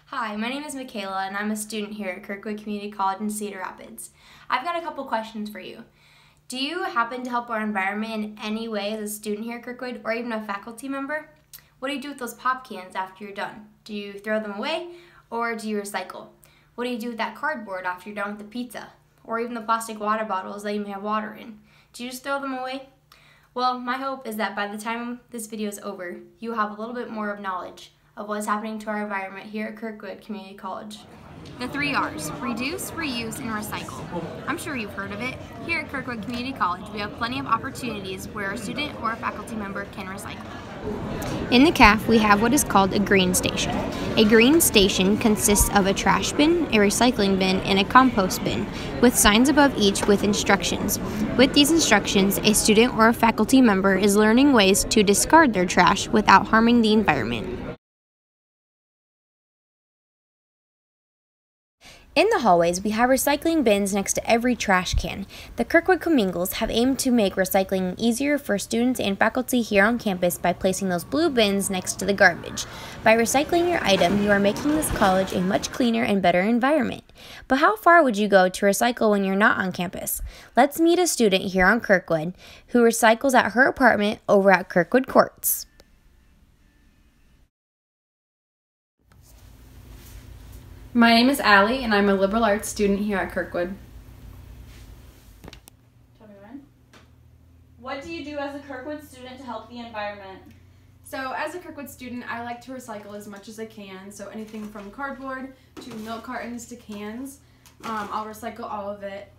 Hi, my name is Michaela and I'm a student here at Kirkwood Community College in Cedar Rapids. I've got a couple questions for you. Do you happen to help our environment in any way as a student here at Kirkwood or even a faculty member? What do you do with those pop cans after you're done? Do you throw them away or do you recycle? What do you do with that cardboard after you're done with the pizza? Or even the plastic water bottles that you may have water in? Do you just throw them away? Well, my hope is that by the time this video is over, you have a little bit more of knowledge of what's happening to our environment here at Kirkwood Community College. The 3 R's: reduce, reuse, and recycle. I'm sure you've heard of it. Here at Kirkwood Community College, we have plenty of opportunities where a student or a faculty member can recycle. In the CAF, we have what is called a green station. A green station consists of a trash bin, a recycling bin, and a compost bin, with signs above each with instructions. With these instructions, a student or a faculty member is learning ways to discard their trash without harming the environment. In the hallways, we have recycling bins next to every trash can. The Kirkwood Commingles have aimed to make recycling easier for students and faculty here on campus by placing those blue bins next to the garbage. By recycling your item, you are making this college a much cleaner and better environment. But how far would you go to recycle when you're not on campus? Let's meet a student here on Kirkwood who recycles at her apartment over at Kirkwood Courts. My name is Allie, and I'm a liberal arts student here at Kirkwood. What do you do as a Kirkwood student to help the environment? So as a Kirkwood student, I like to recycle as much as I can. So anything from cardboard to milk cartons to cans, I'll recycle all of it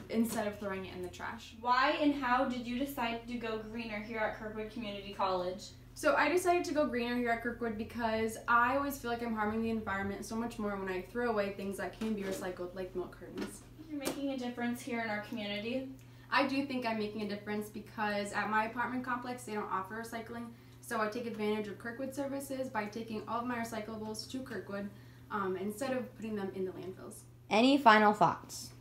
instead of throwing it in the trash. Why and how did you decide to go greener here at Kirkwood Community College? So I decided to go greener here at Kirkwood because I always feel like I'm harming the environment so much more when I throw away things that can be recycled, like milk cartons. You're making a difference here in our community. I do think I'm making a difference because at my apartment complex, they don't offer recycling. So I take advantage of Kirkwood services by taking all of my recyclables to Kirkwood instead of putting them in the landfills. Any final thoughts?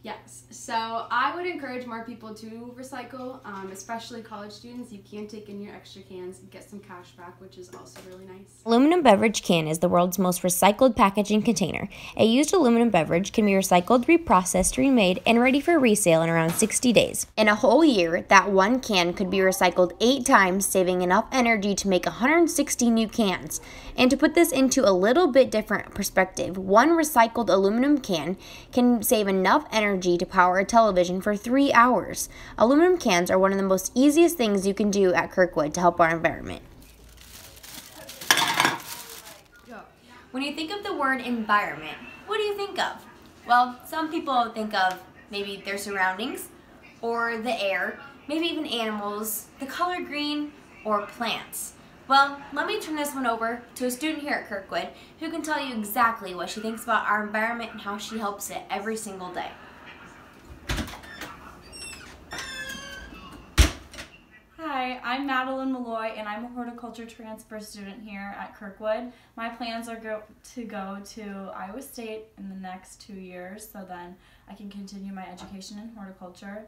Yes, so I would encourage more people to recycle, especially college students. You can take in your extra cans and get some cash back, which is also really nice. Aluminum beverage can is the world's most recycled packaging container. A used aluminum beverage can be recycled, reprocessed, remade, and ready for resale in around 60 days. In a whole year, that one can could be recycled 8 times, saving enough energy to make 160 new cans. And to put this into a little bit different perspective, one recycled aluminum can save enough energy to power a television for 3 hours. Aluminum cans are one of the most easiest things you can do at Kirkwood to help our environment. When you think of the word environment, what do you think of? Well, some people think of maybe their surroundings, or the air, maybe even animals, the color green, or plants. Well, let me turn this one over to a student here at Kirkwood who can tell you exactly what she thinks about our environment and how she helps it every single day. Hi, I'm Madeline Malloy and I'm a horticulture transfer student here at Kirkwood. My plans are to go to Iowa State in the next 2 years, so then I can continue my education in horticulture.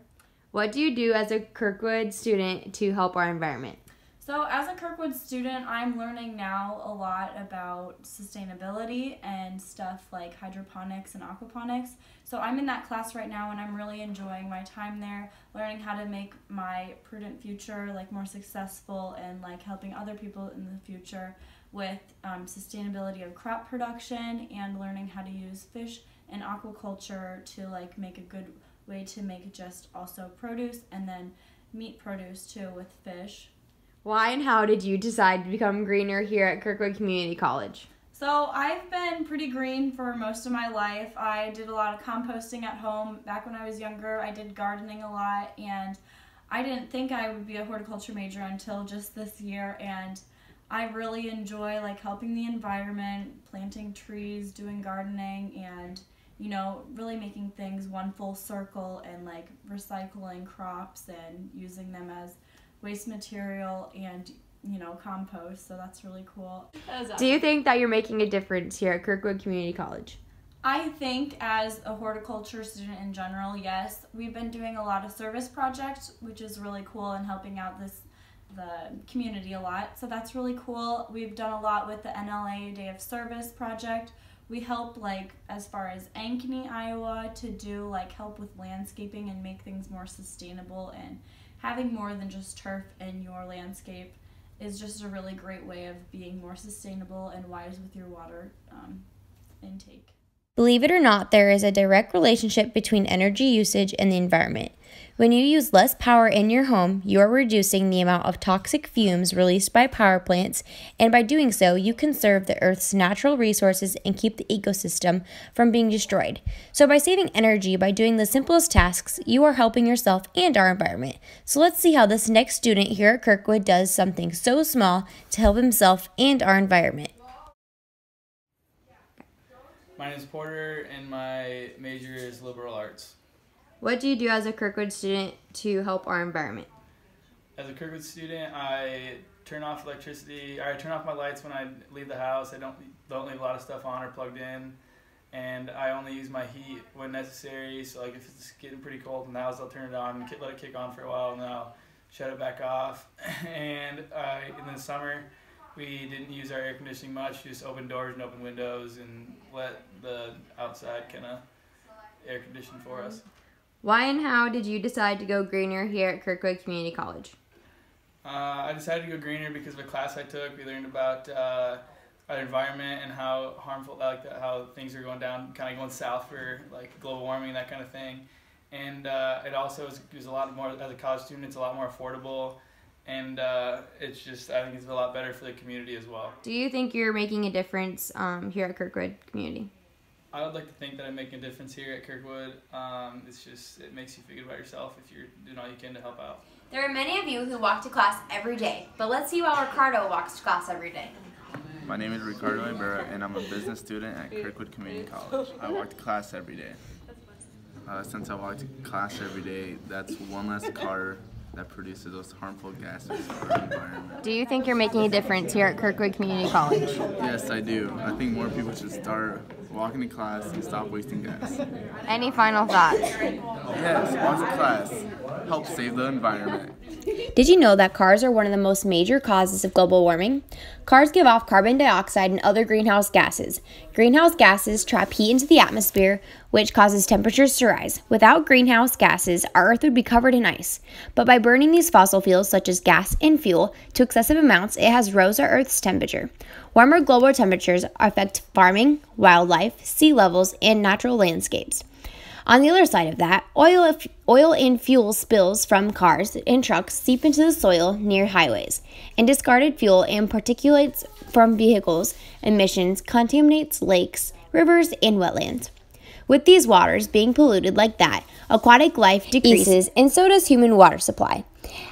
What do you do as a Kirkwood student to help our environment? So as a Kirkwood student, I'm learning now a lot about sustainability and stuff like hydroponics and aquaponics. So I'm in that class right now and I'm really enjoying my time there, learning how to make my prudent future more successful and helping other people in the future with sustainability of crop production and learning how to use fish and aquaculture to make a good way to make just also produce and then meat produce too with fish. Why and how did you decide to become greener here at Kirkwood Community College? So I've been pretty green for most of my life. I did a lot of composting at home. Back when I was younger, I did gardening a lot, and I didn't think I would be a horticulture major until just this year, and I really enjoy helping the environment, planting trees, doing gardening, and really making things one full circle and recycling crops and using them as waste material and compost, so that's really cool. Do you think that you're making a difference here at Kirkwood Community College? I think as a horticulture student in general, yes. We've been doing a lot of service projects, which is really cool, and helping out this the community a lot. So that's really cool. We've done a lot with the NLA Day of Service project. We help, like, as far as Ankeny, Iowa, to do, like, help with landscaping and make things more sustainable, and having more than just turf in your landscape is just a really great way of being more sustainable and wise with your water intake. Believe it or not, there is a direct relationship between energy usage and the environment. When you use less power in your home, you are reducing the amount of toxic fumes released by power plants, and by doing so, you conserve the Earth's natural resources and keep the ecosystem from being destroyed. So by saving energy by doing the simplest tasks, you are helping yourself and our environment. So let's see how this next student here at Kirkwood does something so small to help himself and our environment. My name is Porter, and my major is liberal arts. What do you do as a Kirkwood student to help our environment? As a Kirkwood student, I turn off electricity. I turn off my lights when I leave the house. I don't leave a lot of stuff on or plugged in, and I only use my heat when necessary. So, like, if it's getting pretty cold in the house, I'll turn it on, let it kick on for a while, and then I'll shut it back off. And in the summer, we didn't use our air conditioning much, just open doors and open windows and let the outside kind of air condition for us. Why and how did you decide to go greener here at Kirkwood Community College? I decided to go greener because of a class I took. We learned about our environment and how harmful, how things are going down, kind of going south for like global warming, that kind of thing. And it also is a lot more, as a college student, it's a lot more affordable. And it's just, I think it's a lot better for the community as well. Do you think you're making a difference here at Kirkwood Community? I would like to think that I'm making a difference here at Kirkwood. It's just, it makes you feel good about yourself if you're doing all you can to help out. There are many of you who walk to class every day, but let's see how Ricardo walks to class every day. My name is Ricardo Ibarra, and I'm a business student at Kirkwood Community College. I walk to class every day. Since I walk to class every day, that's one less car that produces those harmful gases for our environment. Do you think you're making a difference here at Kirkwood Community College? Yes, I do. I think more people should start walking to class and stop wasting gas. Any final thoughts? Yes, walk to class. Help save the environment. Did you know that cars are one of the most major causes of global warming? Cars give off carbon dioxide and other greenhouse gases. Greenhouse gases trap heat into the atmosphere, which causes temperatures to rise. Without greenhouse gases, our Earth would be covered in ice. But by burning these fossil fuels, such as gas and fuel, to excessive amounts, it has rose our Earth's temperature. Warmer global temperatures affect farming, wildlife, sea levels, and natural landscapes. On the other side of that, oil and fuel spills from cars and trucks seep into the soil near highways, and discarded fuel and particulates from vehicles emissions contaminates lakes, rivers, and wetlands. With these waters being polluted like that, aquatic life decreases, and so does human water supply.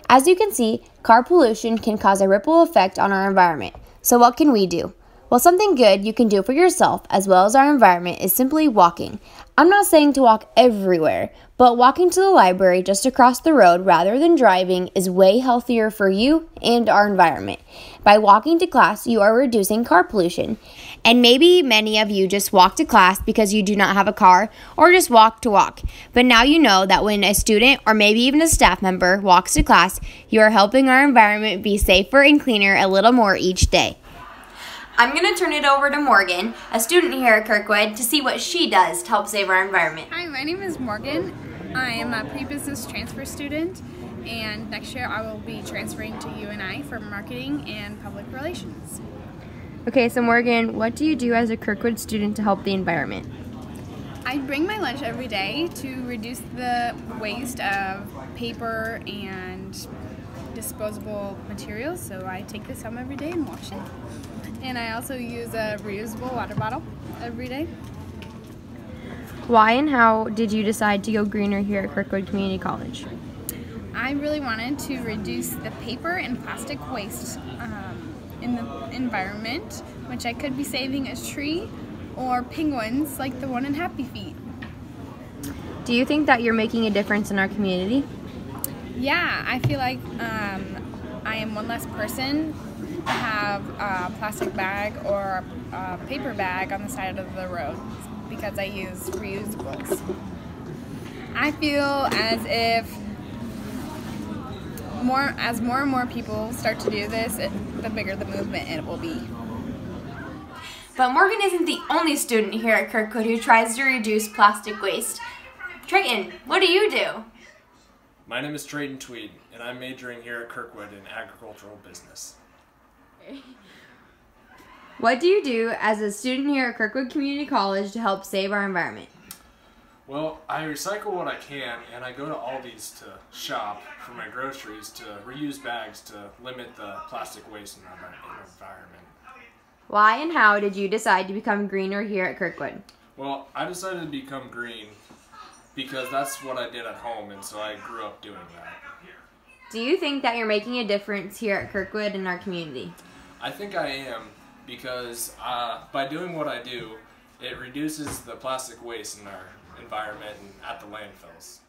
As you can see, car pollution can cause a ripple effect on our environment. So what can we do? Well, something good you can do for yourself as well as our environment is simply walking. I'm not saying to walk everywhere, but walking to the library just across the road rather than driving is way healthier for you and our environment. By walking to class, you are reducing car pollution. And maybe many of you just walk to class because you do not have a car or just walk to walk. But now you know that when a student or maybe even a staff member walks to class, you are helping our environment be safer and cleaner a little more each day. I'm going to turn it over to Morgan, a student here at Kirkwood, to see what she does to help save our environment. Hi, my name is Morgan. I am a pre-business transfer student, and next year I will be transferring to UNI for marketing and public relations. Okay, so Morgan, what do you do as a Kirkwood student to help the environment? I bring my lunch every day to reduce the waste of paper and disposable materials, so I take this home every day and wash it. And I also use a reusable water bottle every day. Why and how did you decide to go greener here at Kirkwood Community College? I really wanted to reduce the paper and plastic waste in the environment, which I could be saving a tree or penguins like the one in Happy Feet. Do you think that you're making a difference in our community? Yeah, I feel like I am one less person to have a plastic bag or a paper bag on the side of the road because I use reusables. I feel as if as more and more people start to do this, the bigger the movement it will be. But Morgan isn't the only student here at Kirkwood who tries to reduce plastic waste. Trayton, what do you do? My name is Trayton Tweed, and I'm majoring here at Kirkwood in agricultural business. What do you do as a student here at Kirkwood Community College to help save our environment? Well, I recycle what I can, and I go to Aldi's to shop for my groceries to reuse bags to limit the plastic waste in our environment. Why and how did you decide to become greener here at Kirkwood? Well, I decided to become green because that's what I did at home, and so I grew up doing that. Do you think that you're making a difference here at Kirkwood in our community? I think I am, because by doing what I do, it reduces the plastic waste in our environment and at the landfills.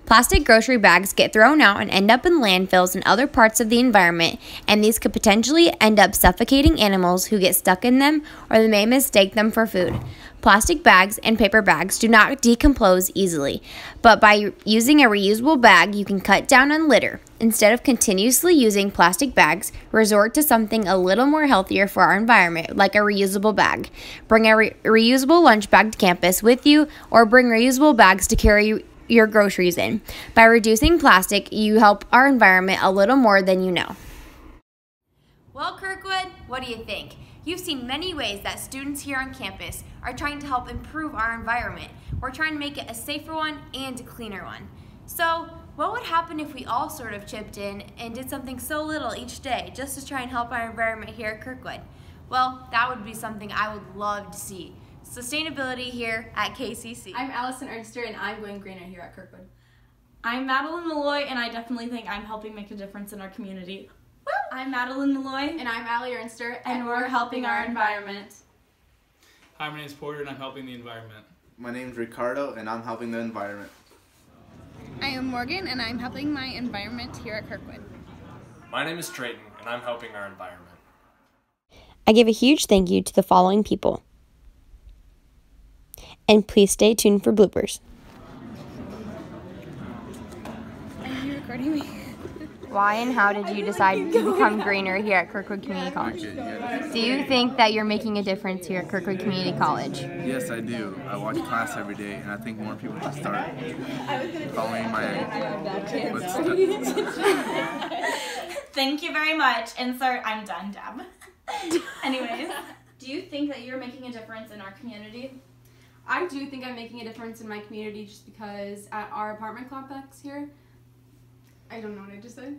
Plastic grocery bags get thrown out and end up in landfills and other parts of the environment, and these could potentially end up suffocating animals who get stuck in them, or they may mistake them for food. Plastic bags and paper bags do not decompose easily, but by using a reusable bag, you can cut down on litter. Instead of continuously using plastic bags, resort to something a little more healthier for our environment, like a reusable bag. Bring a reusable lunch bag to campus with you, or bring reusable bags to carry your groceries in. By reducing plastic, you help our environment a little more than you know. Well, Kirkwood, what do you think? You've seen many ways that students here on campus are trying to help improve our environment. We're trying to make it a safer one and a cleaner one. So, what would happen if we all sort of chipped in and did something so little each day just to try and help our environment here at Kirkwood? Well, that would be something I would love to see. Sustainability here at KCC. I'm Allison Ernster, and I'm going greener here at Kirkwood. I'm Madeline Malloy, and I definitely think I'm helping make a difference in our community. I'm Madeline Malloy, And I'm Allie Ernster, and we're helping our environment. Hi, my name is Porter, and I'm helping the environment. My name's Ricardo, and I'm helping the environment. I am Morgan, and I'm helping my environment here at Kirkwood. My name is Trayton, and I'm helping our environment. I give a huge thank you to the following people. And please stay tuned for bloopers. Are you recording me? Why and how did you decide to become greener here at Kirkwood Community College? Do you think that you're making a difference here at Kirkwood Community College? Yes, I do. I watch class every day, and I think more people should start following my footsteps. Thank you very much. And sir, I'm done, Deb. Anyways, do you think that you're making a difference in our community? I do think I'm making a difference in my community just because at our apartment complex here, I don't know what I just said.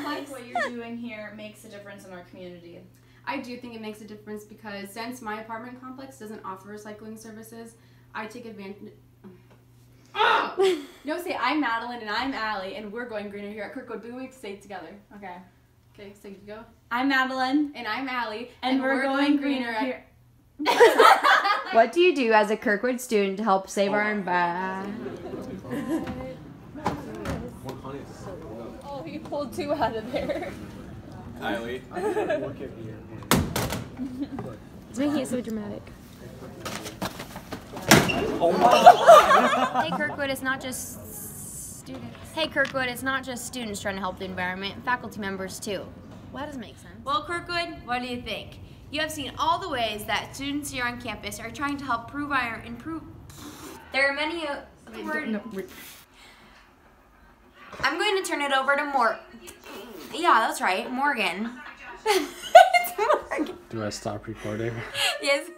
Like what you're doing here makes a difference in our community. I do think it makes a difference because since my apartment complex doesn't offer recycling services, I take advantage. Oh! No, say I'm Madeline and I'm Allie, and we're going greener here at Kirkwood, but we have to say it together. Okay. Okay, so you go. I'm Madeline. And I'm Allie, And we're going greener here. What do you do as a Kirkwood student to help save our environment? Oh, you pulled two out of there. Kylie. It's making it so dramatic. Hey Kirkwood, it's not just students. Hey Kirkwood, it's not just students trying to help the environment, faculty members too. Well, that doesn't make sense. Well, Kirkwood, what do you think? You have seen all the ways that students here on campus are trying to help improve. There are many. I'm going to turn it over to Yeah, that's right, Morgan. It's Morgan. Do I stop recording? Yes.